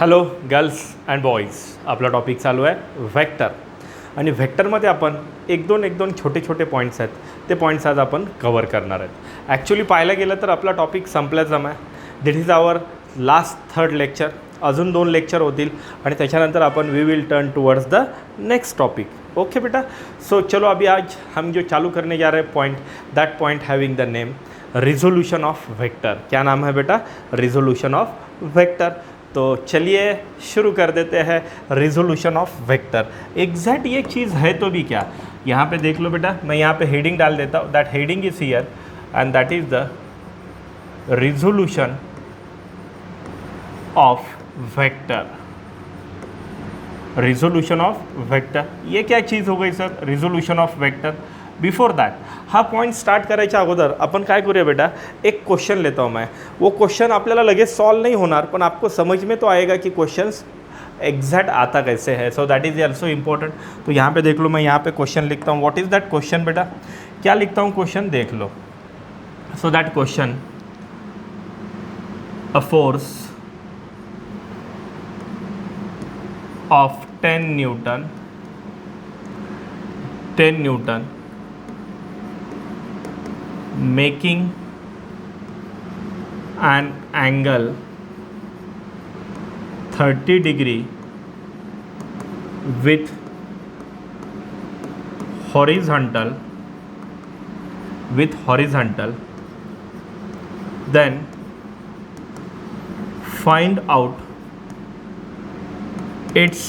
Hello girls and boys, आपला topic चालू आहे व्हेक्टर. आणि व्हेक्टरमध्ये आपण एक दोन छोटे छोटे पॉईंट्स आहेत, ते पॉईंट्स आज आपण कवर करणार आहेत. ॲक्च्युली पाहायला गेलं तर आपला टॉपिक संपल्याचा आहे. That is our last third lecture. अजून 2 लेक्चर होतील आणि त्याच्यानंतर आपण we will turn towards the next topic. Okay बेटा, सो चलो अभी आज हम जो चालू करने जा रहे हैं point, that point having the name resolution of vector. क्या नाम है बेटा? Resolution of vector. तो चलिए शुरू कर देते हैं रिजोल्यूशन ऑफ वेक्टर. एग्जैक्ट ये चीज़ है तो भी क्या, यहाँ पे देख लो बेटा, मैं यहाँ पे हेडिंग डाल देता हूँ. That heading is here and that is the resolution of vector. Resolution of vector, ये क्या चीज़ हो गई sir? Resolution of vector. Before that, हा पॉईंट स्टार्ट करायच्या अगोदर आपण काय करूया बेटा, एक क्वेश्चन लेता हूँ मैं. वो क्वेश्चन आपल्याला लगेच सॉल्व नहीं होणार, पण आपको समझ में तो आएगा कि क्वेश्चंस एग्जैक्ट आता कैसे है. So that is also important. तो यहाँ पे देख लो, मैं यहाँ पे क्वेश्चन लिखता हूँ. व्हाट इज़ दैट क्वेश्चन बेटा? क्या लिखता हूँ क्वेश्चन, देख लो. So that question, a force of 10 Newton making an angle 30 degree with horizontal, then find out its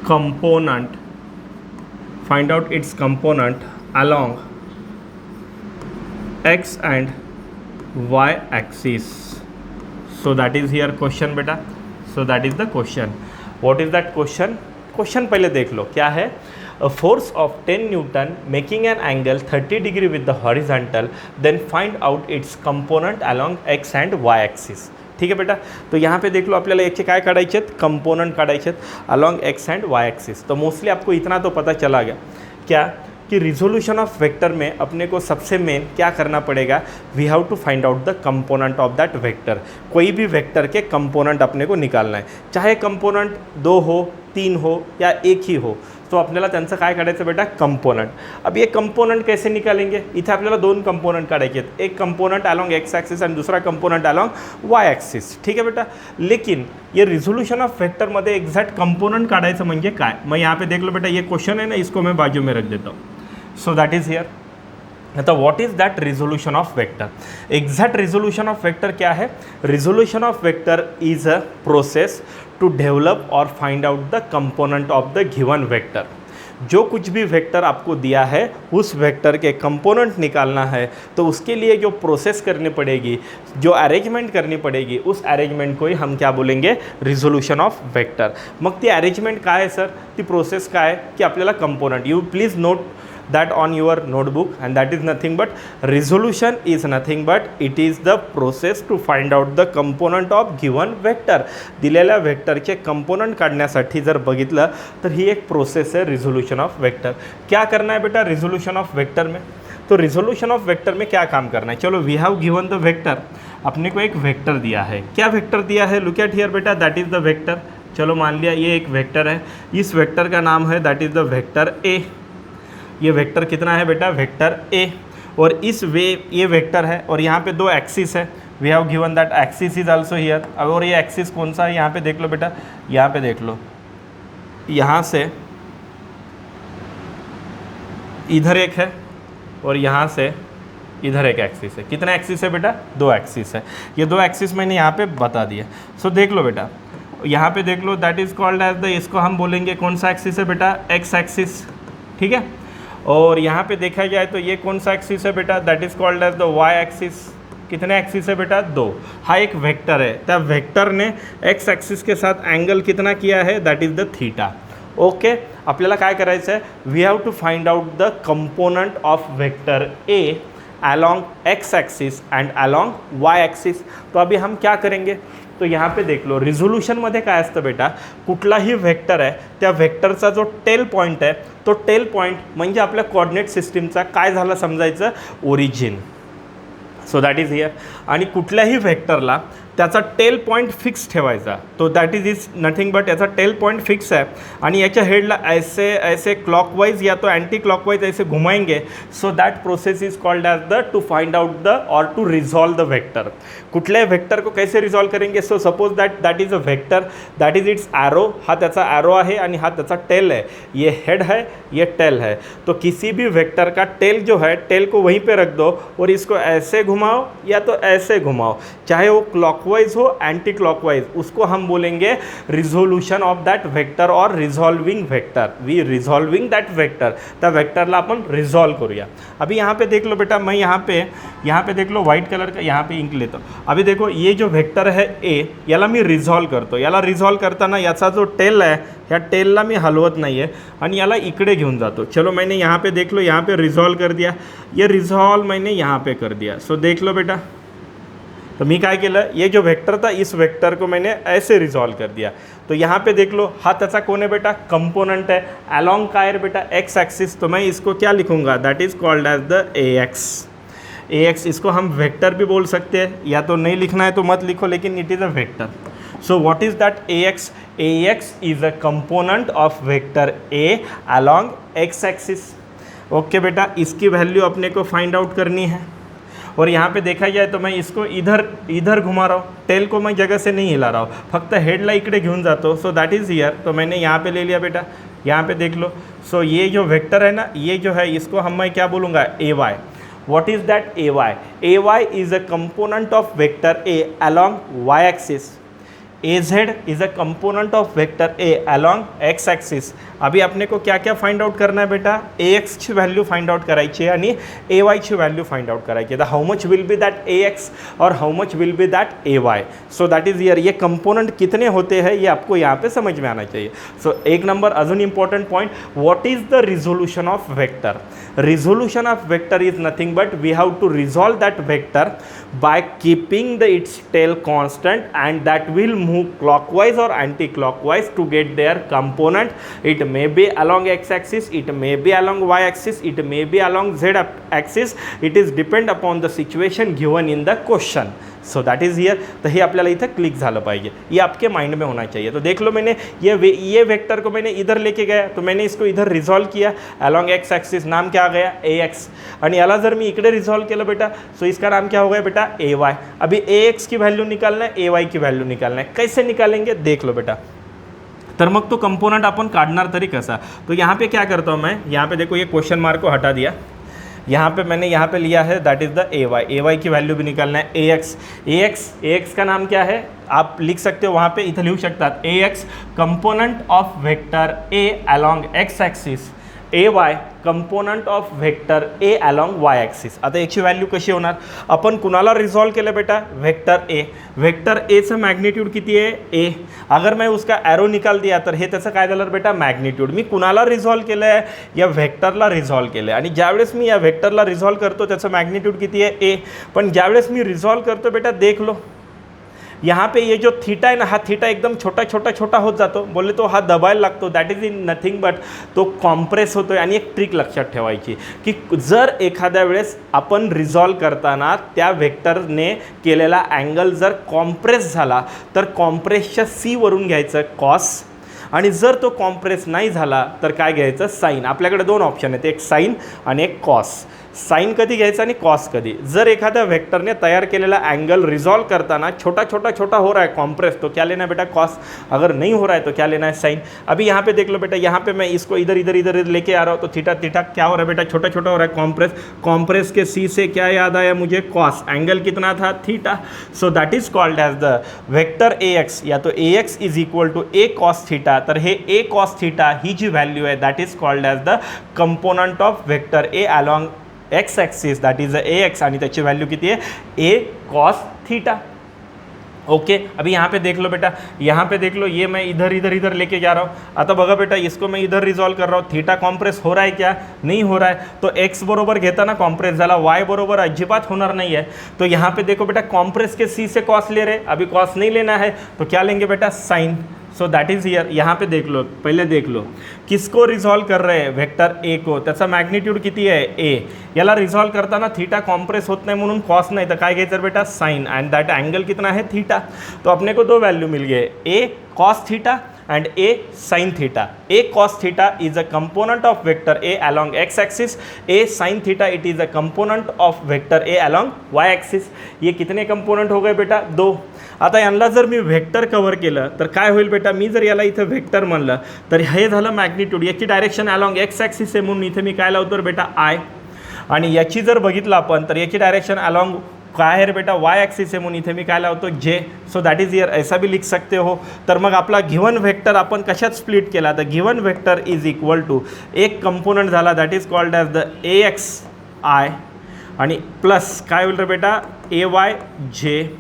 component along x and y axis. So that is here question beta. So that is the question. What is that question? Question पहले देख लो क्या है. A force of 10 Newton making an angle 30 degree with the horizontal, then find out its component along x and y axis. ठीक है बेटा. तो यहाँ पे देख लो, आपल्याला याचे काय काढायचे आहेत, कंपोनंट काढायचे आहेत along X and Y axis. तो मोस्टली आपको इतना तो पता चला गया क्या कि रिजोल्यूशन ऑफ वेक्टर में अपने को सबसे मेन क्या करना पड़ेगा, we have to find out the component of that vector. कोई भी वेक्टर के कंपोनेंट अपने को निकालना है, चाहे कंपोनेंट 2 हो, 3 हो या एक ही हो. तो आपल्याला त्यांचं काय काढायचं बेटा, कंपोनेंट. अब ये कंपोनेंट कैसे निकालेंगे, इथे आपल्याला 2 कंपोनेंट काढायचे आहेत. एक कंपोनेंट अलॉन्ग एक्स ॲक्सिस आणि दूसरा कंपोनेंट अलॉन्ग वाय ॲक्सिस. ठीक है बेटा. लेकिन ये रिजोल्यूशन ऑफ वेक्टरमध्ये एक्झॅक्ट कंपोनेंट काढायचं म्हणजे काय. मैं यहाँ पे देख लो बेटा, ये क्वेश्चन है ना, इसको मैं बाजू में रख देता हूँ. So that is here. तो what is that resolution of vector? Exact resolution of vector क्या है? Resolution of vector is a process to develop और find out the component of the given vector. जो कुछ भी वेक्टर आपको दिया है उस वेक्टर के कंपोनेंट निकालना है, तो उसके लिए जो प्रोसेस करनी पड़ेगी, जो अरेंजमेंट करनी पड़ेगी, उस अरेंजमेंट को ही हम क्या बोलेंगे, रिजोल्यूशन ऑफ वेक्टर. मग ती अरेंजमेंट काय आहे सर, ती प्रोसेस काय आहे की आपल्याला component, you please note that on your notebook, and that is nothing but resolution is nothing but it is the process to find out the component of given vector. दिलेल्या वेक्टरचे component काढण्यासाठी जर बघितलं तर ही एक प्रोसेस है resolution of vector. क्या करना है बेटा रिजोल्यूशन ऑफ वेक्टर में? तो रिजोल्यूशन ऑफ वेक्टर में क्या काम करना है, चलो we have given the vector. अपने को एक वेक्टर दिया है. क्या वेक्टर दिया है? लुक एट हियर बेटा, दैट इज़ द वेक्टर. चलो मान लिया ये एक वेक्टर है, इस वेक्टर का नाम है दैट इज़ द वेक्टर ए. ये वेक्टर कितना है बेटा, वेक्टर ए. और इस ये वेक्टर है और यहाँ पे 2 एक्सिस है. We have given that axis is also here. और ये एक्सिस कौन सा है, यहाँ पे देख लो बेटा, यहाँ पे देख लो, यहाँ से इधर एक है और यहाँ से इधर एक एक्सिस है. कितना एक्सिस है बेटा, 2 एक्सिस है. ये 2 एक्सिस मैंने यहाँ पे बता दिया. सो देख लो बेटा, यहाँ पे देख लो, that is called as the, इसको हम बोलेंगे कौन सा एक्सिस है बेटा, एक्स एक्सिस. ठीक है. और यहाँ पे देखा जाए तो ये कौन सा एक्सिस है बेटा, that is called as the Y axis. कितने एक्सिस है बेटा, 2. हा एक वेक्टर है, त्या वेक्टर ने एक्स एक्सिस के साथ एंगल कितना किया है, that is the theta. Okay. आपल्याला काय करायचं आहे, we have to find out the component of vector A along X axis and along Y axis. तो अभी हम क्या करेंगे, तो यहाँ पे देख लो, रिझोल्यूशनमध्ये काय असतं बेटा, कुठलाही वेक्टर आहे त्या वेक्टरचा जो टेल पॉईंट आहे तो टेल पॉईंट म्हणजे आपल्या कोऑर्डिनेट सिस्टीमचा काय झाला समजायचं, origin. So that is here. आणि कुठल्याही व्हेक्टरला त्याचा टेल पॉइंट फिक्स ठेवायचा. तो दॅट इज नथिंग बट याचा टेल पॉइंट फिक्स है आणि याच्या हेडला ऐसे ऐसे क्लॉकवाइज या तो एंटी क्लॉकवाइज ऐसे घुमाएंगे. So that process is called as the to find out the और टू रिजॉल्व द वेक्टर. कुठल्याही वेक्टर को कैसे रिजॉल्व करेंगे. So suppose that is a vector, that is it's arrow. हा त्याचा एरो आहे आणि हा त्याचा टेल है. ये हेड है, ये टेल है. तो किसी भी वेक्टर का टेल जो है, टेल को वहीं पे रख दो और इसको ऐसे घुमाओ या तो ऐसे घुमाओ, चाहे वो क्लॉकवाइज हो एंटी क्लॉकवाइज, उसको हम बोलेंगे रिझोल्यूशन ऑफ दैट वेक्टर और resolving vector. We resolving that vector. त्या वेक्टरला आपण रिझॉल्व करूया. अभी यहाँ पे देख लो बेटा, मैं यहाँ पे देख लो व्हाइट कलर का यहाँ पे इंक लेतो. अभी देखो ये जो वेक्टर है ए, याला मी रिझॉल्व करतो. याला रिझॉल्व करताना याचा जो टेल आहे, ह्या टेलला मी हलवत नाही आहे आणि याला इकडे घेऊन जातो. चलो मैंने यहाँ पे देख लो, यहाँ पे रिझॉल्व कर दिया. ये रिझॉल्व मैंने यहाँ पे कर दिया. सो देख लो बेटा, तो मी काय केलं, ये जो वेक्टर था इस वेक्टर को मैंने ऐसे रिजॉल्व कर दिया. तो यहाँ पे देख लो, हा त्याचा कौन है बेटा, कंपोनेंट है. अलॉन्ग का है बेटा एक्स एक्सिस. तो मैं इसको क्या लिखूंगा, that is called as the A X. इसको हम वेक्टर भी बोल सकते हैं, या तो नहीं लिखना है तो मत लिखो, लेकिन it is a vector. So what is that A x. A X is a component of vector A along X axis. Okay बेटा, इसकी वैल्यू अपने को फाइंड आउट करनी है. और यहाँ पे देखा जाए तो मैं इसको इधर घुमा रहा हूँ, टेल को मैं जगह से नहीं हिला रहा हूँ, फक्त हेडला इकडे घेऊन जातो. सो दैट इज़ हियर. तो मैंने यहाँ पे ले लिया बेटा, यहाँ पे देख लो. सो ये जो वेक्टर है ना, ये जो है इसको मैं क्या बोलूँगा, A Y. What is that A Y. A Y is a component of vector A along Y axis. AZ is a component of vector A along X axis. अभी अपने को क्या क्या फाइंड आउट करना है बेटा, AX ची value find out करायची आहे आणि AY ची व्हॅल्यू फाइंड आउट करायची आहे. How much will be that AX और how much will be that AY. So that is here. ये कंपोनेंट कितने होते हैं ये आपको यहाँ पे समझ में आना चाहिए. सो एक नंबर अजून important point, what is the resolution of vector. Resolution of vector is nothing but we have to resolve that vector by keeping its tail constant, and that will move clockwise or anti-clockwise to get their component. It may be along x-axis, it may be along y-axis, it may be along z-axis. It is depend upon the situation given in the question. So that is here. तो ये आपल्याला इथं click झालं पाहिजे, ये आपके mind में होना चाहिए. तो देख लो, मैंने ये वेक्टर को मैंने इधर लेके गया, तो मैंने इसको इधर रिजॉल्व किया अलॉन्ग एक्स एक्सिस. नाम क्या आ गया, ए एक्स. आणि याला जर मी इकडे रिजॉल्व केलं बेटा, सो इसका नाम क्या हो गया बेटा, ए वाई. अभी ए एक्स की वैल्यू निकालना है, ए वाई की वैल्यू निकालना है. कैसे निकालेंगे देख लो बेटा. तर मग तो कंपोनेंट आपण काढणार तरी कसा. तो यहाँ पे क्या करता हूँ मैं, यहाँ पे देखो ये क्वेश्चन मार्क को हटा दिया. यहाँ पे मैंने यहाँ पे लिया है that is the A Y की वैल्यू भी निकालना है. ए एक्स का नाम क्या है आप लिख सकते हो, वहाँ पे इथं लिहू शकतात. A X component of vector A along X axis, A Y component of vector A along Y axis. आता याची व्हॅल्यू कशी होणार, आपण कुणाला रिझॉल्व केलं बेटा, वेक्टर ए. वेक्टर एचं मॅग्निट्यूड किती आहे, ए. अगर मैं उसका एरो निकाल दिया तर हे त्याचं काय झालं बेटा, मॅग्निट्यूड. मी कुणाला रिझॉल्व केलं आहे, या वेक्टरला रिझॉल्व केलं आहे. आणि ज्यावेळेस मी या वेक्टरला रिझॉल्व करतो त्याचं मॅग्निट्यूड किती आहे, ए. पण ज्यावेळेस मी रिझॉल्व करतो बेटा, देख लो यहाँ पे ये जो थीटा है ना, हा थीटा एकदम छोटा होत जातो. बोले तो हा दबायला लागतो, that is in nothing but तो कॉम्प्रेस होतो. आणि एक ट्रिक लक्षात ठेवायची की जर एखाद्या वेळेस आपण रिझॉल्व करताना त्या वेक्टरने केलेला अँगल जर कॉम्प्रेस झाला तर कॉम्प्रेसच्या सी वरून घ्यायचं कॉस, आणि जर तो कॉम्प्रेस नाही झाला तर काय घ्यायचं, साईन. आपल्याकडे दोन ऑप्शन आहेत, एक साईन आणि एक कॉस. साइन कधी घ्यायचा आणि कॉस कधी. जर एखाद्या वेक्टरने तैयार केलेला एंगल रिजॉल्व करताना छोटा हो रहा है कॉम्प्रेस, तो क्या लेना है बेटा, कॉस. अगर नहीं हो रहा है तो क्या लेना है, साइन. अभी यहाँ पे देख लो बेटा, यहाँ पे मैं इसको इधर लेके आ रहा हूँ, तो थीटा क्या हो रहा है बेटा, छोटा हो रहा है कॉम्प्रेस. कॉम्प्रेस के सी से क्या याद आया मुझे, कॉस. एंगल कितना था, theta. So that is called as the vector A X, या तो A X is equal to A cos theta. तर हे ए कॉस थीटा ही जी व्हॅल्यू आहे that is called as the component of vector A along X axis, that is A X. आणि त्याची value किती आहे, ए कॉस थीटा. ओके. अभी यहाँ पे देख लो बेटा, यहाँ पे देख लो, ये मैं इधर लेके जा रहा हूँ. आता बघा बेटा, इसको मैं इधर रिजॉल्व कर रहा हूँ. थीटा कॉम्प्रेस हो रहा है क्या, नहीं हो रहा है. तो एक्स बरोबर घेताना कॉम्प्रेस झाला, वाय बरोबर अजिबात होणार नहीं है. तो यहाँ पे देखो बेटा, कॉम्प्रेस के सी से कॉस ले रहे, अभी कॉस नहीं लेना है तो क्या लेंगे बेटा, sine. So that is here, यहाँ पे देख लो, पहले देख लो किसको रिझॉल्व कर रहे हैं, वेक्टर ए को, त्याचा मॅग्निट्यूड किती आहे ए, याला रिझॉल्व करताना थीटा कॉम्प्रेस होत नाही म्हणून कॉस नाही तर काय घ्यायचं बेटा साइन, एंड दैट एंगल कितना है थीटा. तो अपने को दो वैल्यू मिल गए, A cos theta and a sin theta. A cos theta is a component of vector a along x axis, a sin theta it is a component of vector a along y axis. ये कितने component हो गए बेटा, दो. आता यांना जर मी vector cover केलं तर काय होईल बेटा, मी जर याला इथं व्हेक्टर म्हणलं तर हे झालं मॅग्निट्यूड, याची डायरेक्शन अलॉंग एक्स ॲक्सिस आहे म्हणून इथे मी काय लावतो बेटा आय, आणि याची जर बघितलं आपण तर याची डायरेक्शन अलॉंग काय है रे बेटा वाई एक्सिस है, म्हणून इथे मी काय लावतो जे. सो दॅट इज हियर, ऐसा भी लिख सकते हो. तर मग आपला गिवन वेक्टर आपण कशात स्प्लिट केला, तर given vector is equal to एक कंपोनंट झाला that is called as the A X I आणि प्लस काय होईल रे बेटा A Y J.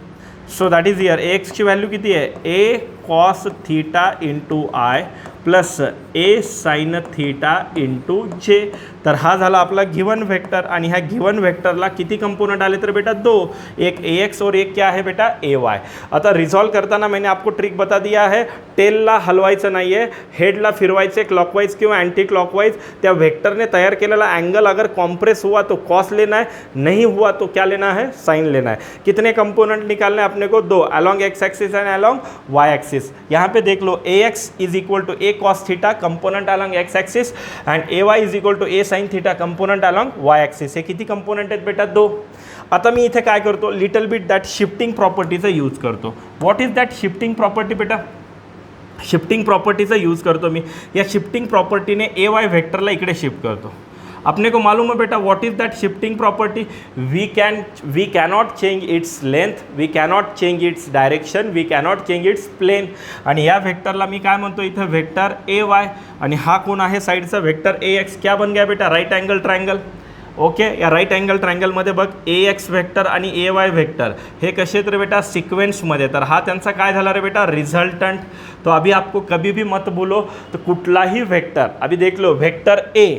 So that is here A एक्सची व्हॅल्यू किती आहे, A cos theta into I plus A sine theta into J. तर हा झाला आपला गिवन वेक्टर, आणि ह्या गिवन वेक्टरला किती कंपोनेंट आले तर बेटा दो, एक ए एक्स और एक क्या है बेटा ए वाय. आता रिझॉल्व करताना मैंने आपको ट्रिक बता दिया है, टेलला हलवायचं नाही आहे, हेडला फिरवायचे क्लॉकवाइज किंवा अँटी क्लॉकवाइज. त्या वेक्टरने तयार केलेला अँगल अगर कॉम्प्रेस हुआ तो कॉस लेना है, नहीं हुआ तो क्या लेना है साइन लेना है. कितने कंपोनेंट निकालने हैं अपने को, दो, along X axis and along Y axis. यहाँ पे देख लो A X is equal to A cos theta component along X axis and A Y is equal to A sine theta component along Y axis. हे किती component आहेत बेटा, दो. आता मी इथे काय करतो, लिटल बिट दॅट शिफ्टिंग प्रॉपर्टीचा यूज करतो. What is that shifting property बेटा, शिफ्टिंग प्रॉपर्टीचा यूज करतो मी. या शिफ्टिंग प्रॉपर्टीने ए वाय वेक्टरला इकडे शिफ्ट करतो. अपने को मालूम है बेटा what is that shifting property, we cannot change its length, we cannot change its direction, we cannot change its plane. आणि या वेक्टरला मी काय म्हणतो इथं वेक्टर ए वाय, आणि हा कोण आहे साईडचा वेक्टर ए एक्स. क्या बन गया बेटा राईट अँगल ट्रायंगल. ओके, या राईट अँगल ट्रायंगलमध्ये बघ ए एक्स वेक्टर आणि ए वाय वेक्टर हे कसे तर बेटा सिक्वेन्समध्ये, तर हा त्यांचा काय झाला रे बेटा रिझल्टंट. तो अभी आपको कभी भी मत बोलो तो कुठलाही वेक्टर, अभी देख लो वेक्टर ए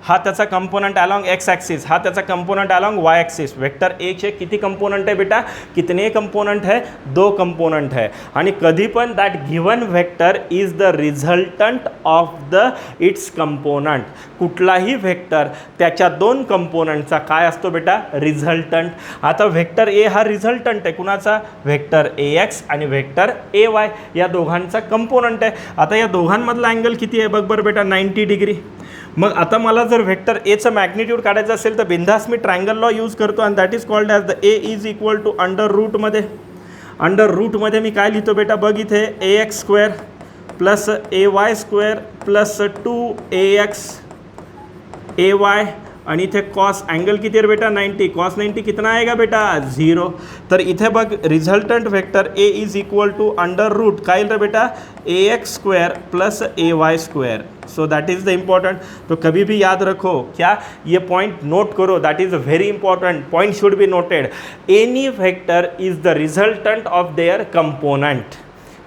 हा त्याचा कंपोनेंट अलॉन्ग एक्स ॲक्सिस, हा त्याचा component along Y axis. Vector A चे किती कंपोनेंट है बेटा, कितने कंपोनेंट है, दो कंपोनेंट है. आणि कधी पण that given vector is the resultant of the it's component. कुठलाही वेक्टर त्याच्या दोन कंपोनेंटचा काय असतो बेटा रिझल्टंट. आता वेक्टर ए हा रिझल्टंट आहे कुणाचा, वेक्टर ए एक्स आणि वेक्टर ए वाय या दोघांचा कंपोनेंट आहे. आता या दोघांमधला अँगल किती आहे बघ बरं बेटा 90 डिग्री. मग आता मला जर वेक्टर एचं मॅग्निट्यूड काढायचं असेल तर बिंदास मी ट्रायंगल लॉ यूज करतो, आणि that is called as the A is equal to under रूटमध्ये मी काय लिहितो बेटा बघ इथे A X square plus A Y square plus 2 AX A Y, आणि इथे कॉस अँगल किती आहे बेटा 90, कॉस 90 कितना आएगा बेटा 0. तर इथे बघ resultant vector A is equal to under root काय रे बेटा A X square plus A Y square. So that is the important. तो कभी भी याद रखो, क्या ये पॉइंट नोट करो, that is very important point, should be noted. Any vector is the resultant of their component.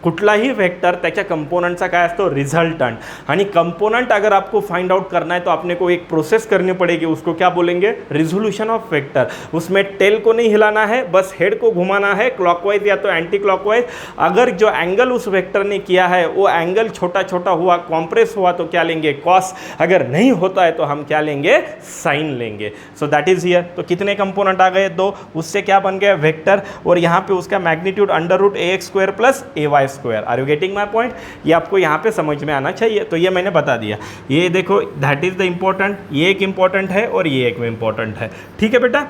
कुठलाही वेक्टर त्याच्या कंपोनेंटचा काय असतो रिजल्टेंट. आणि कंपोनेंट अगर आपको फाइंड आउट करना है तो आपने को एक प्रोसेस करनी पड़ेगी, उसको क्या बोलेंगे रिजोल्यूशन ऑफ वेक्टर. उसमें टेल को नहीं हिलाना है, बस हेड को घुमाना है क्लॉकवाइज या तो एंटी क्लॉकवाइज. अगर जो एंगल उस वेक्टर ने किया है वो एंगल छोटा छोटा हुआ, कॉम्प्रेस हुआ तो क्या लेंगे कॉस, अगर नहीं होता है तो हम क्या लेंगे साइन लेंगे. सो दैट इज हियर. तो कितने कंपोनेंट आ गए दो, उससे क्या बन गया वेक्टर, और यहाँ पे उसका magnitude under root A X square plus A Y square. Are you getting my point. ये आपको यहाँ पे समझ में आना चाहिए. तो ये मैंने बता दिया. ये देखो दैट इज द इम्पोर्टेंट, ये एक इम्पोर्टेंट है और ये एक इम्पोर्टेंट है. ठीक है बेटा.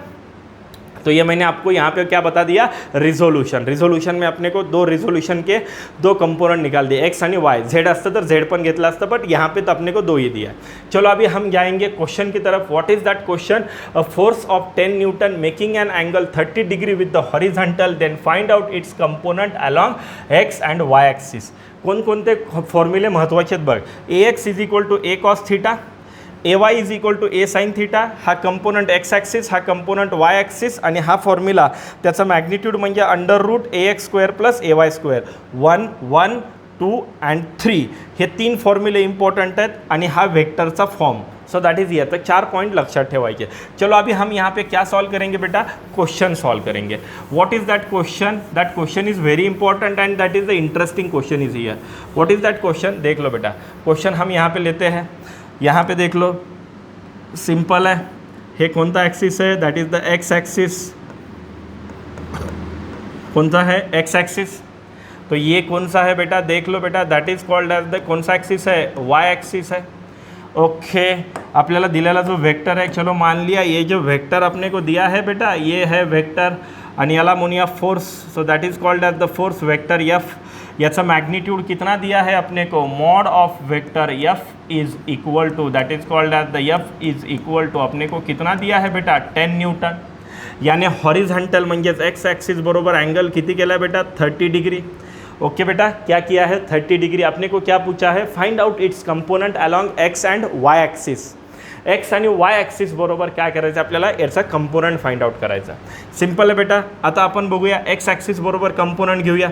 तो ये मैंने आपको यहाँ पे क्या बता दिया रिजोल्यूशन. रिजोल्यूशन में अपने को दो रिजोल्यूशन के दो कंपोनेंट निकाल दिए एक्स आणि वाय. झेड असतं तर झेड पण घेतला असतं, बट यहाँ पे तो अपने को दो ही दिया. चलो अभी हम जाएंगे क्वेश्चन की तरफ. What is that question. A force of 10 newton making an angle 30 degree with the horizontal, then find out its component along X and Y axis. कोणकोणते फॉर्म्युले महत्त्वाचे आहेत बघ. A X is equal to A cos theta, A Y is equal to A sine theta, हा component X axis, हा component Y axis, आणि हा formula त्याचा मॅग्निट्यूड म्हणजे under root A X square plus A Y square. 1, 1, 2 and 3 हे तीन फॉर्म्युले important आहेत. आणि हा वेक्टरचा form so that is here. तर 4 पॉइंट लक्षात ठेवायचे. चलो अभी हम यहाँ पे क्या सॉल्व करेंगे बेटा, क्वेश्चन सॉल्व करेंगे. What is that question, that question is very important and that is the interesting question is here. What is that question, देख लो बेटा. क्वेश्चन हम यहाँ पे लेते हैं, यहाँ पे देख लो, सिंपल है. हे कोणता ॲक्सिस आहे, that is the x axis. कौन सा है, एक्स एक्सिस. तो ये कौन सा है बेटा, देख लो बेटा, that is called as the, कौन सा एक्सिस है, वाई एक्सिस है. ओके, आपल्याला दिलेला जो वेक्टर है, चलो मान लिया ये जो वेक्टर अपने को दिया है बेटा, ये है वेक्टर आणि याला म्हणूया force. So that is called as the force vector F. याचा मॅग्निट्यूड कितना दिया है अपने को, mod of vector F is equal to, that is called as the F is equal to, अपने को कितना दिया है बेटा, 10 न्यूटन. यानी हॉरिझॉन्टल म्हणजेच एक्स ॲक्सिस बरोबर अँगल किती केला बेटा, 30 डिग्री. ओके बेटा, क्या किया है, 30 डिग्री. आपने को क्या पूछा है, find out it's component along X and Y axis. X आणि वाय ॲक्सिस बरोबर काय करायचं, आपल्याला याचा कंपोनंट फाइंड आउट करायचा. सिंपल आहे बेटा. आता आपण बघूया एक्स ॲक्सिस बरोबर कंपोनंट घेऊया.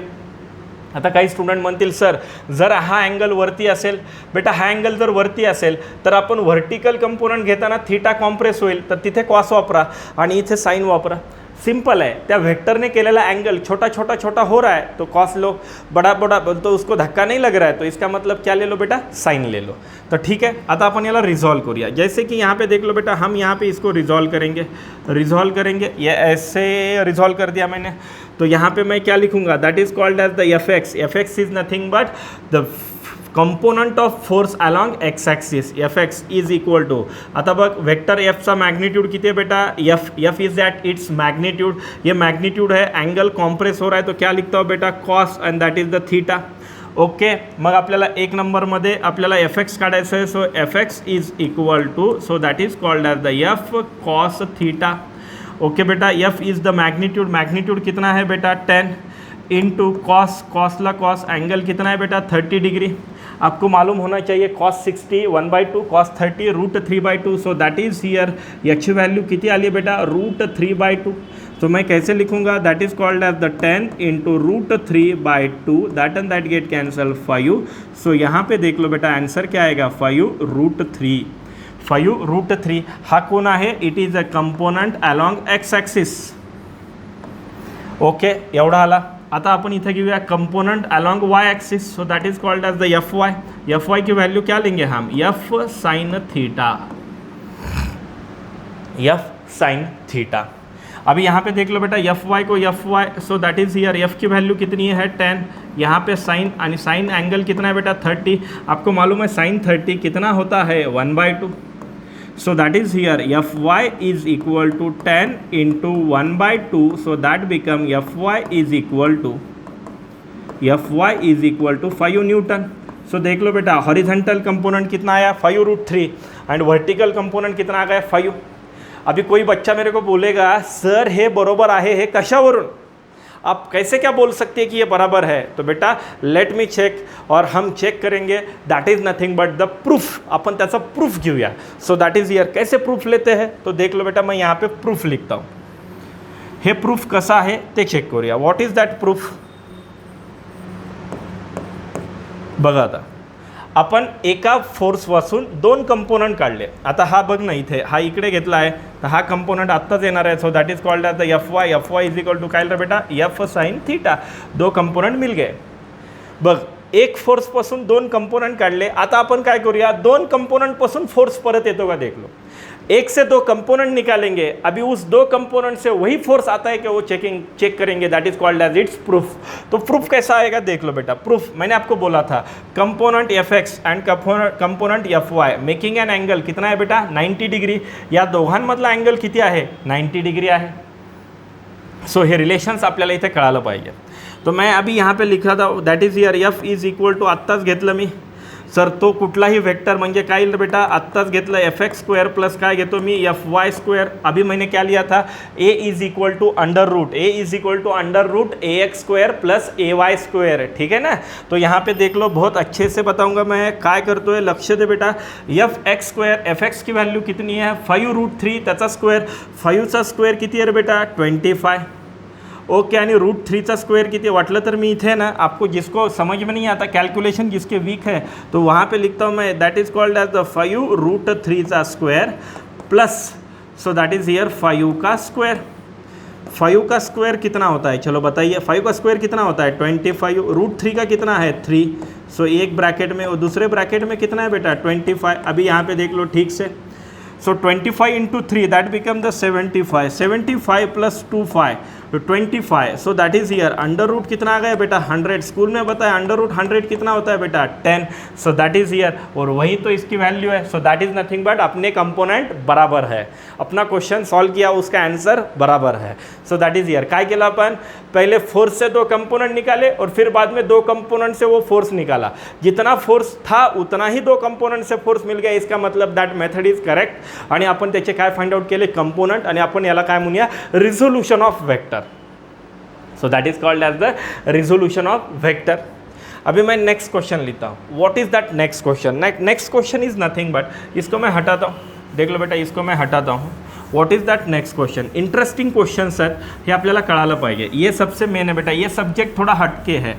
आता काही स्टुडंट म्हणतील सर जर हा अँगल वरती असेल, बेटा हा अँगल जर वरती असेल तर आपण व्हर्टिकल कंपोनंट घेताना थीटा कॉम्प्रेस होईल, तर तिथे कॉस वापरा आणि इथे साइन वापरा. सिंपल है. त्या वेक्टर ने केलेला एंगल छोटा छोटा छोटा हो रहा है तो कॉस लो, बड़ा बड़ा तो उसको धक्का नहीं लग रहा है, तो इसका मतलब क्या ले लो बेटा, साइन ले लो. तो ठीक है, आता अपन याला रिजॉल्व करूया. जैसे कि यहाँ पे देख लो बेटा, हम यहाँ पे इसको रिजॉल्व करेंगे. ये ऐसे रिजॉल्व कर दिया मैंने. तो यहाँ पे मैं क्या लिखूंगा, that is called as the F X. F X is nothing but the component of force along X axis. F X is equal to, आता बघ वेक्टर एफचा मॅग्निट्यूड किती आहे बेटा, F is that its magnitude. ये magnitude है, angle compress हो रहा है, तो क्या लिखता हो बेटा, cos and that is the theta. Okay, मग आपल्याला एक नंबरमध्ये आपल्याला एफ एक्स काढायचं आहे. सो F X is equal to, so that is called as the F cos theta. Okay बेटा, एफ इज द मैग्नीट्यूड कितना है बेटा, 10 इंटू कॉस, कॉसला कॉस, एंगल कितना है बेटा, 30 डिग्री. आपको मालूम होना चाहिए cos 60 1/2, cos 30 √3/2. So that is here, याची वैल्यू किती आली है बेटा, √3/2. तो मैं कैसे लिखूंगा, that is called as the 10 into √3/2, that and that get cancel 5. सो यहाँ पे देख लो बेटा आंसर क्या आएगा, 5√3. 5√3 हा कोण आहे, it is a component along X axis. Okay, एवढा आला. आता आपण इथे घेऊया component along Y axis. So that is called as the F Y. F Y की वैल्यू क्या लेंगे हम, F sine theta. F sine theta. अभी यहाँ पे देख लो बेटा, एफ वाई को F Y, so that is here F की वैल्यू कितनी है 10. यहाँ पे साइन आणि साइन एंगल कितना है बेटा 30. आपको मालूम है साइन 30 कितना होता है 1/2. So that is here Fy is equal to 10 into 1/2. So that become Fy is equal to 5 newton. So देख लो बेटा, हॉरिजेंटल कंपोनेंट कितना आया 5√3 एंड वर्टिकल कंपोनेंट कितना आ गया 5. अभी कोई बच्चा मेरे को बोलेगा सर हे बरोबर आहे, हे कशावरून, आप कैसे क्या बोल सकते हैं कि ये बराबर है. तो बेटा लेट मी चेक, और हम चेक करेंगे. That is nothing but the proof. अपन त्याचा प्रूफ घेऊया. So that is here. कैसे प्रूफ लेते हैं, तो देख लो बेटा, मैं यहाँ पे प्रूफ लिखता हूँ. हे प्रूफ कसा आहे ते चेक करूया. व्हॉट इज दॅट प्रूफ, बघा आता आपण एका फोर्सपासून 2 कंपोनंट काढले. आता हा बघ ना, इथे हा इकडे घेतला आहे, तर हा कंपोनंट आत्ताच येणार आहे. So that is called as the F Y is equal to काय रे बेटा, एफ साइन थीटा. 2 कंपोनंट मिल गए. बघ, एक फोर्सपासून 2 कंपोनंट काढले. आता आपण काय करूया, 2 कंपोनंटपासून फोर्स परत येतो का देख लो. 1 से 2 कंपोनेंट निकालेंगे. अभी उस 2 कंपोनेंट से वही फोर्स आता है कि वो चेक करेंगे. That is called as its proof. तो प्रूफ कैसा आएगा देख लो बेटा. प्रूफ मैंने आपको बोला था, component F x and component F Y making an angle कितना है बेटा 90 डिग्री. या दोघांमधला अँगल किती आहे 90 डिग्री आहे. सो हे रिलेशन्स आपल्याला इथे कळालं पाहिजे. तो मैं अभी यहाँ पे लिखा था, that is here F is equal to, आत्ताच घेतलं मी सर तो कुठलाही वेक्टर म्हणजे काय बेटा, आत्ताच घेतलं एफ एक्स स्क्वेअर प्लस काय घेतो मी एफ वाय स्क्वेअर. अभी मैंने क्या लिया था, A is equal to under root A X square plus A Y square. ठीक है ना. तो यहाँ पे देख लो, बहुत अच्छे से बताऊंगा मैं काय करतोय, लक्ष दे बेटा. F x square, F x की वैल्यू कितनी है 5√3, त्याचा स्क्वेअर, 5चा स्क्वेअर किती आहे रे बेटा 25. ओके, आणि √3चा स्क्वेअर किती वाटलं तर मी इथे ना आपको जिसको समझ में नहीं आता कैलकुलेशन जिसके वीक है तो वहाँ पे लिखता हूँ मैं, that is called as the 5√3चा square plus, so that is here 5 का स्क्वेयर। 5 का स्क्वायर कितना होता है, चलो बताइए 5 का स्क्वायर कितना होता है 25, √3 का कितना है 3, सो एक ब्रैकेट में और दूसरे ब्रैकेट में कितना है बेटा 25। अभी यहाँ पे देख लो ठीक से, so 25 into 3 that become the 75, 75 plus 25 तो 25, so that is here under root कितना आ गया बेटा 100, स्कूल में बताया अंडर रूट 100 कितना होता है बेटा 10, सो दैट इज़ हियर, और वही तो इसकी वैल्यू है, so that is nothing but अपने कंपोनेंट बराबर है, अपना क्वेश्चन सॉल्व किया उसका आंसर बराबर है, सो दैट इज़ हियर। काय केला अपन, पहले फोर्स से 2 कंपोनेंट निकाले और फिर बाद में 2 कंपोनेंट से वो फोर्स निकाला, जितना फोर्स था उतना ही 2 कंपोनेंट से फोर्स मिल गया, इसका मतलब दैट मेथड इज करेक्ट। आणि आपण त्याचे काय फाइंड आउट केले कंपोनेंट, आणि आपण याला काय म्हणूया resolution of vector, so that is called as the resolution of vector. अभी मैं नेक्स्ट क्वेश्चन लेता हूँ, what is that next question, next question is nothing but, इसको मैं हटाता हूँ, देख लो बेटा इसको मैं हटाता हूँ, what is that next question, interesting question sir हे आपल्याला कळालं पाहिजे, ये सबसे मेन है बेटा, ये सब्जेक्ट थोड़ा हटके है,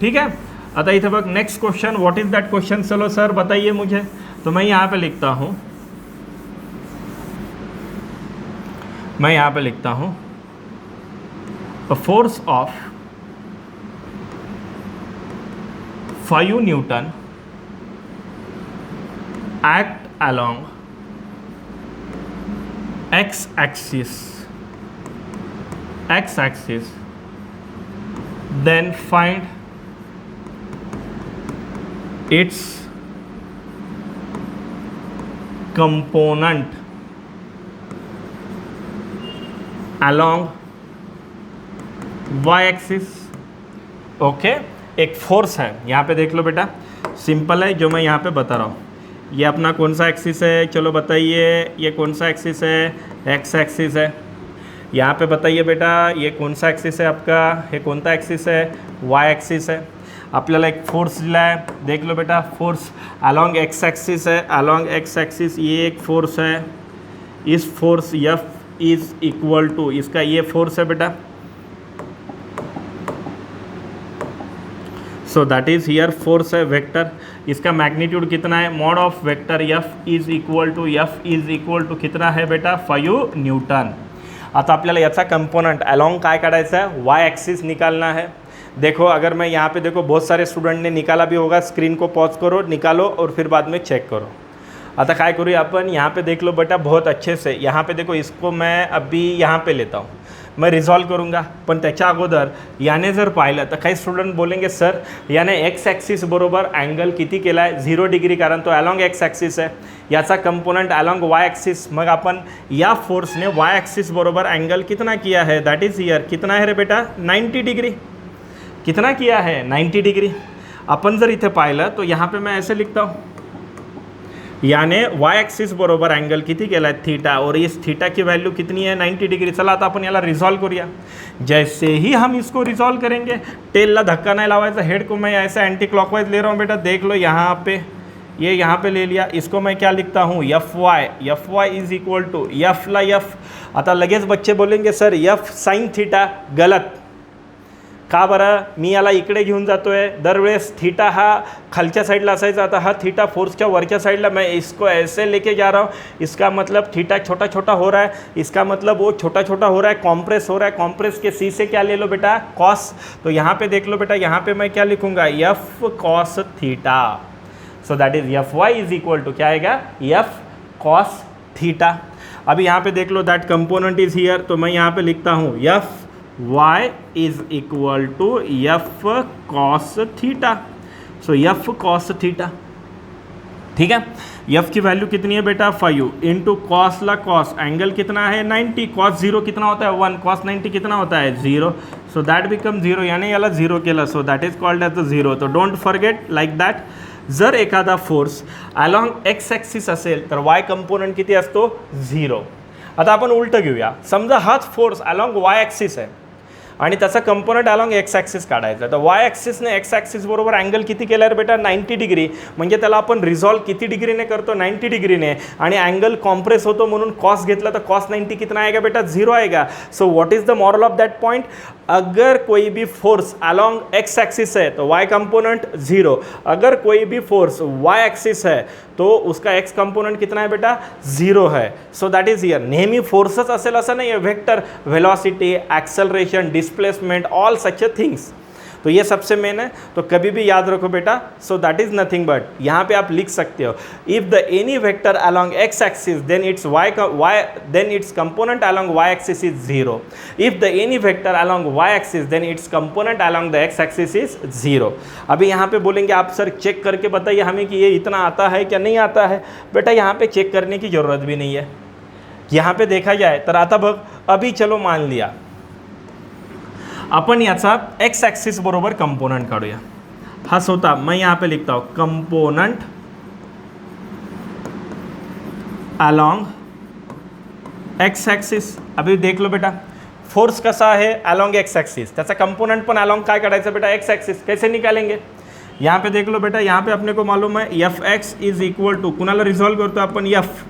ठीक है। आता इथे बघ next question, what is that question, चलो सर बताइए मुझे, तो मैं यहाँ पे लिखता हूँ, मैं यहाँ पे लिखता हूँ a force of 5 Newton act along x-axis, then find its component along y axis. Okay, एक फोर्स है यहाँ पे देख लो बेटा, सिंपल है जो मैं यहाँ पे बता रहा हूँ, ये अपना कौन सा एक्सिस है, चलो बताइए ये कौन सा एक्सिस है, एक्स एक्सिस है, यहाँ पे बताइए बेटा ये कौन सा एक्सिस है आपका, ये कौन सा एक्सिस है, वाई एक्सिस है। आपल्याला एक फोर्स दिला है, देख लो बेटा फोर्स अलॉन्ग एक्स एक्सिस है, अलॉन्ग एक्स एक्सिस ये एक फोर्स है, इस force F is equal to इसका ये फोर्स है बेटा, so that is here force है वेक्टर, इसका मैग्नीट्यूड कितना है, mod of vector F is equal to कितना है बेटा 5 न्यूटन। आता आपल्याला याचा कंपोनेंट अलॉन्ग काय काढायचा है, वाई एक्सिस निकालना है। देखो अगर मैं यहाँ पे देखो बहुत सारे स्टूडेंट ने निकाला भी होगा, स्क्रीन को पॉज करो निकालो और फिर बाद में चेक करो। आता काय करूँ अपन, यहाँ पे देख लो बेटा बहुत अच्छे से, यहाँ पे देखो इसको मैं अभी यहाँ पे लेता हूँ, मैं रिझॉल्व करूँगा, पण त्याच्या अगोदर याने जर पाहिलं तर काही स्टुडंट बोलेंगे सर याने एक्स ॲक्सिस बरोबर अँगल किती केला आहे 0 डिग्री, कारण तो अलॉन्ग एक्स ॲक्सिस आहे, याचा कंपोनेंट अलॉन्ग वाई एक्सिस, मग आपण या फोर्सने वाई एक्सिस बरोबर अँगल कितना किया है, दैट इज हियर कितना है रे बेटा 90 डिग्री, कितना किया है 90 डिग्री। अपन जर इथे पाहिलं तो यहाँ पे मैं ऐसे लिखता हूँ, याने वाई एक्सिस बरोबर अँगल किती केला है थीटा, और इस थीटा की वैल्यू कितनी है 90 डिग्री। चला आता आपण याला रिजॉल्व करूया। जैसे ही हम इसको रिजॉल्व करेंगे, टेलला धक्का नहीं लावायचा, हेड को मैं ऐसे एंटी क्लॉकवाइज ले रहा हूँ बेटा, देख लो यहाँ पे ये यहाँ पे ले लिया, इसको मैं क्या लिखता हूँ F Y is equal to F ला एफ। आता लगेच बच्चे बोलेंगे सर एफ साइन थीटा गलत, का बरं, मी याला इकडे घेऊन जातो आहे, दरवेळेस थीटा हा खालच्या साईडला असायचा, आता हा थीटा फोर्सच्या वरच्या साइडला, मैं इसको ऐसे लेके जा रहा हूँ, इसका मतलब थीटा छोटा छोटा हो रहा है, इसका मतलब वो छोटा छोटा हो रहा है, कॉम्प्रेस हो रहा है, कॉम्प्रेस के सी से क्या ले लो बेटा कॉस, तो यहाँ पे देख लो बेटा, यहाँ पे मैं क्या लिखूँगा F cos theta, so that is F Y is equal to क्या आएगा एफ कॉस थीटा। अभी यहाँ पे देख लो दैट कंपोनेंट इज हियर, तो मैं यहाँ पे लिखता हूँ F y is equal to f cos theta, so f cos theta, ठीक है। f की वैल्यू कितनी है बेटा 5 इंटू कॉस ला कॉस, एंगल कितना है 90, कॉस 0 कितना होता है 1, कॉस 90 कितना होता है 0, सो दैट बिकम 0, यानी याला 0 केलं, so that is called as the 0। तो डोंट फॉरगेट लाईक दॅट, जर एखादा फोर्स अलॉन्ग एक्स ॲक्सिस असेल तर वाय कंपोनंट किती असतो 0। आता आपण उलटं घेऊया, समजा हाच फोर्स अलॉन्ग वाय ॲक्सिस आहे आणि त्याचा कंपोनेंट अलॉन्ग एक्स ॲक्सिस काढायचा, तर वाय ॲक्सिसने एक्स ॲक्सिस बरोबर अँगल किती केला आहे बेटा 90 डिग्री, म्हणजे त्याला आपण रिझॉल्व किती डिग्रीने करतो 90 डिग्रीने, आणि अँगल कॉम्प्रेस होतो म्हणून कॉस घेतला तर कॉस 90 कितना आएगा बेटा 0 आएगा। So what is the moral of that point, अगर कोई भी फोर्स अलोंग एक्स एक्सिस है तो y कंपोनेंट 0, अगर कोई भी फोर्स y एक्सिस है तो उसका x कंपोनेंट कितना है बेटा 0 है. सो दैट इज हियर नेहमी फोर्सेस असेल असं नाही आहे, vector, velocity, acceleration, displacement, all such things. तो ये सबसे मेन है, तो कभी भी याद रखो बेटा. So that is nothing but, यहाँ पे आप लिख सकते हो if the any vector along X axis then its component along y axis is 0. If the any vector along y axis then its component along the x axis is 0. अभी यहाँ पे बोलेंगे आप सर चेक करके बताइए हमें कि ये इतना आता है क्या नहीं आता है. बेटा यहाँ पे चेक करने की जरूरत भी नहीं है, यहाँ पे देखा जाए तर आता बघ. अभी चलो मान लिया आपण याचा एक्स ॲक्सिस बरोबर कंपोनंट काढूया. हा होता, मैं यहाँ पे लिखता हूँ कंपोनंट अलॉन्ग एक्स ॲक्सिस. अभी देख लो बेटा फोर्स कसा है अलॉन्ग एक्स ॲक्सिस, त्याचा कंपोनंट पण अलॉन्ग काय काढायचं बेटा एक्स ॲक्सिस. कैसे निकालेंगे, यहाँ पे देख लो बेटा, यहाँ पे अपने को मालूम है F X is equal to, कुणाला रिझॉल्व करतो आपण एफ.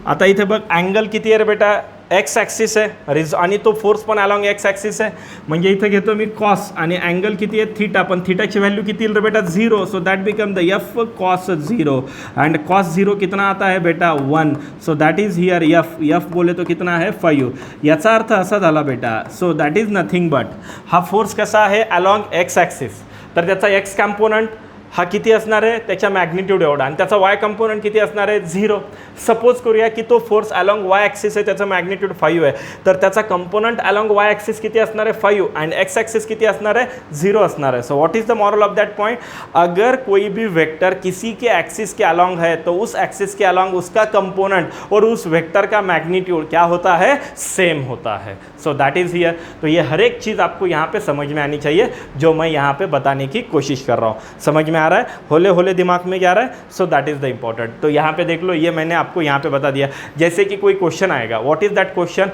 आता इथे बघ अँगल किती आहे रे बेटा एक्स ॲक्सिस आहे आणि तो फोर्स पण अलॉंग एक्स ॲक्सिस आहे, म्हणजे इथे घेतो मी कॉस आणि अँगल किती आहे थीटा, पण थीटाची व्हॅल्यू किती येईल रे बेटा 0. So that become the F cos 0 and cos 0 कितना आता है बेटा 1. सो दैट इज हियर एफ बोले तो कितना है 5. याचा अर्थ असा झाला बेटा, so that is nothing but हा फोर्स कसा आहे अलॉंग एक्स ॲक्सिस, तर त्याचा एक्स कंपोनंट हा किती असणार आहे त्याच्या मॅग्निट्यूड एवढा आणि त्याचा वाय कंपोनंट किती असणार आहे 0. सपोज करूया की तो फोर्स अलॉंग वाय ॲक्सिस आहे, त्याचा मॅग्निट्यूड 5 आहे, तर त्याचा कंपोनंट अलॉंग वाय ॲक्सिस किती असणार आहे 5 अँड एक्स ॲक्सिस किती असणार आहे 0 असणार है. So what is the moral of that point, अगर कोई भी वेक्टर किसी के एक्सिस के अलॉन्ग है तो उस एक्सिस के अलॉन्ग उसका कंपोनेंट और उस वेक्टर का मैग्नीट्यूड क्या होता है, सेम होता है. So that is here. तो ये हर एक चीज़ आपको यहाँ पे समझ में आनी चाहिए जो मैं यहाँ पे बताने की कोशिश कर रहा हूँ. समझ में आ रहा है, होले होले दिमाग में क्या आ रहा है. So that is the important. तो यहाँ पे देख लो, ये मैंने आपको यहाँ पे बता दिया. जैसे कि कोई क्वेश्चन आएगा, what is that question,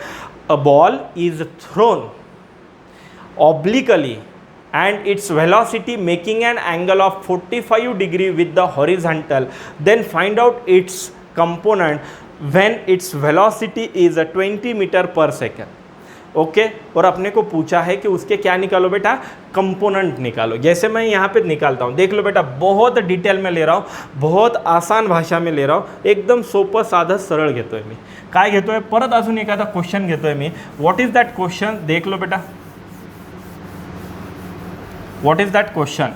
a ball is throne obliquely and its velocity making an angle of 45 degree with the horizontal, then find out its component when its velocity is 20 meter per second. Okay और अपने को पूछा है कि उसके क्या निकालो बेटा, कंपोनेंट निकालो. जैसे मैं यहाँ पे निकालता हूँ, देख लो बेटा, बहुत डिटेल में ले रहा हूँ, बहुत आसान भाषा में ले रहा हूँ, एकदम सोपं साधं सरळ घेतोय मी. काय घेतोय, परत अजून एखादा क्वेश्चन घेतोय मी. व्हॉट इज दॅट क्वेश्चन, देख लो बेटा, व्हॉट इज दॅट क्वेश्चन.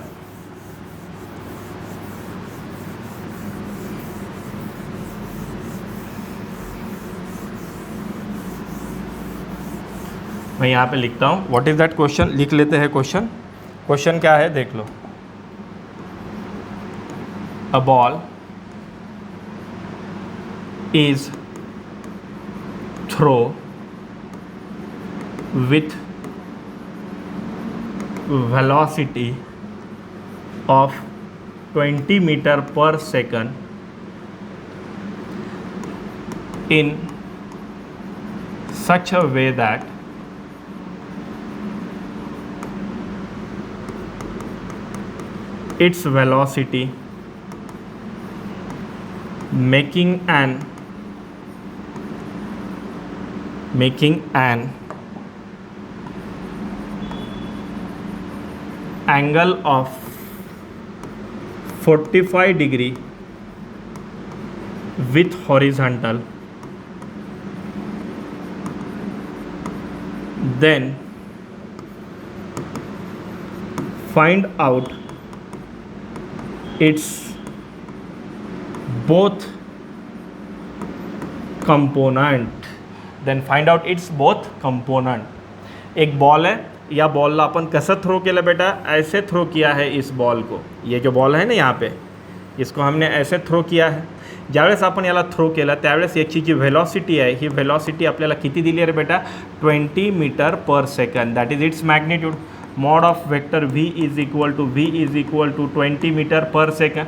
मैं यहाँ पे लिखता हूँ व्हाट इज दैट क्वेश्चन, लिख लेते हैं क्वेश्चन. क्वेश्चन क्या है देख लो, a ball is throw with velocity of 20 meter per second in such a way that its velocity making an angle of 45 degree with horizontal, then find out its both component. Then find out its both component. एक ball है, या बॉलला अपन कसं throw केलं बेटा, ऐसे throw किया है इस बॉल को. ये जो बॉल है ना यहाँ पे, इसको हमने ऐसे थ्रो किया है. ज्यावेळेस आपण याला थ्रो केला त्यावेळेस याची जी व्हेलॉसिटी आहे, ही व्हेलॉसिटी आपल्याला किती दिली आहे रे बेटा, 20 metre per second. That is its magnitude. Mod of vector v is equal to 20 metre per second.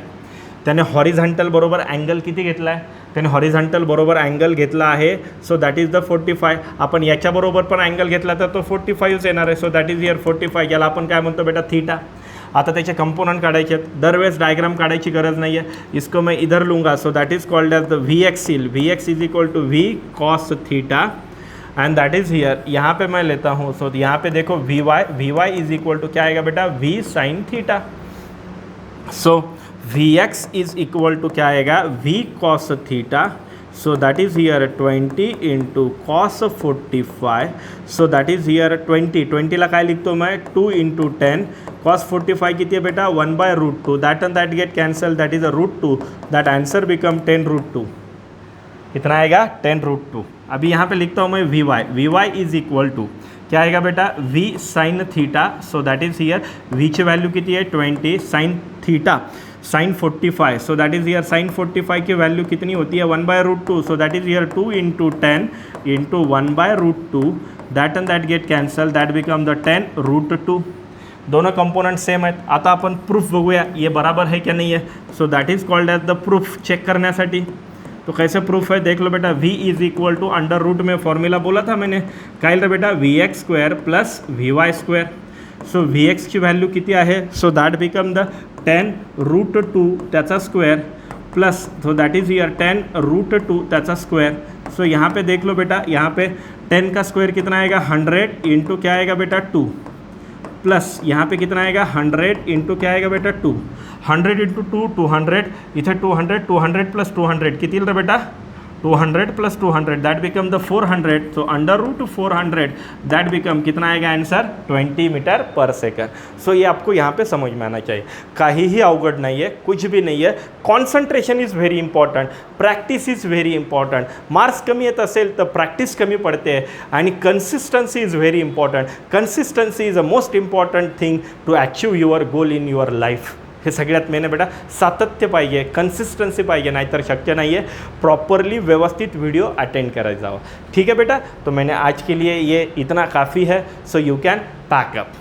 त्याने हॉरिझॉन्टल बरोबर अँगल किती घेतला आहे, त्याने हॉरिझॉन्टल बरोबर अँगल घेतला आहे. So that is the 45. आपण याच्याबरोबर पण अँगल घेतला तर तो 45च येणार आहे. So that is here 45. याला आपण काय म्हणतो बेटा, थीटा. आता त्याचे कंपोनेंट काढायचे आहेत, दरवेळेस डायग्राम काढायची गरज नाही आहे. इसको मैं इधर लूँगा. So that is called as the V X. V X is equal to V cos theta and that is here, यहाँ पे मैं लेता हूँ, सो यहाँ पे देखो V Y is equal to क्या आएगा बेटा, V sine theta. So V X is equal to क्या आएगा, V cos theta. So that is here 20 into cos 45. So that is here 20 ला काय लिखतो मैं, 2 into 10 cos 45 किती है बेटा, 1 by root 2. That and that get cancel, that is a root 2. That answer become 10 root 2. कितना आएगा, 10 root 2. अभी यहाँ पे लिखता हूँ मैं V Y is equal to क्या आएगा बेटा, v sine theta. So that is here v की वैल्यू कितनी है 20, sine theta sine 45, so that is here sine 45 की वैल्यू कितनी होती है, 1 by root 2, so that is here 2 into 10 into 1 by root 2, that and that get cancel, that become the 10 root 2. दोनों component same आहेत. आता आपण प्रूफ बघूया ये बराबर है क्या नहीं है. So that is called as the proof. Check करण्यासाठी तो कैसे प्रूफ है देख लो बेटा. v is equal to under root में फॉर्मूला बोला था मैंने काय रे बेटा, V X square plus V Y square. So V एक्सची व्हॅल्यू किती आहे, so that become the 10 root 2 त्याचा square plus, so that is here 10 root 2 त्याचा स्क्वेअर. सो यहाँ पे देख लो बेटा, यहाँ पे 10 का स्क्वायर कितना आएगा 100 इंटू क्या आएगा बेटा 2, प्लस यहाँ पे कितना आएगा 100 इंटू क्या आएगा बेटा 2. 100 इंटू 2 200, इथे 200 प्लस 200 किती येईल रे बेटा 200 plus 200 that become the 400. So under root 400 that become कितना आएगा आंसर 20 मीटर पर सेकंड. सो ये आपको यहाँ पे समझ में आना चाहिए. काहीही अवघड नाही आहे, कुछ भी नाही आहे. Concentration is very important, practice is very important. Marks कमी येत असेल तर प्रॅक्टिस कमी पडते आणि consistency is very important. Consistency is a most important thing to achieve your goal in your life. हे सगळ्यात मेन बेटा सातत्य पाहिजे, कन्सिस्टन्सी पाहिजे, नाहीतर शक्य नाही आहे. प्रॉपरली व्यवस्थित व्हिडिओ अटेंड करायचा हवा. ठीक है बेटा, तो मैंने आज के लिए ये इतना काफ़ी है. So you can pack up.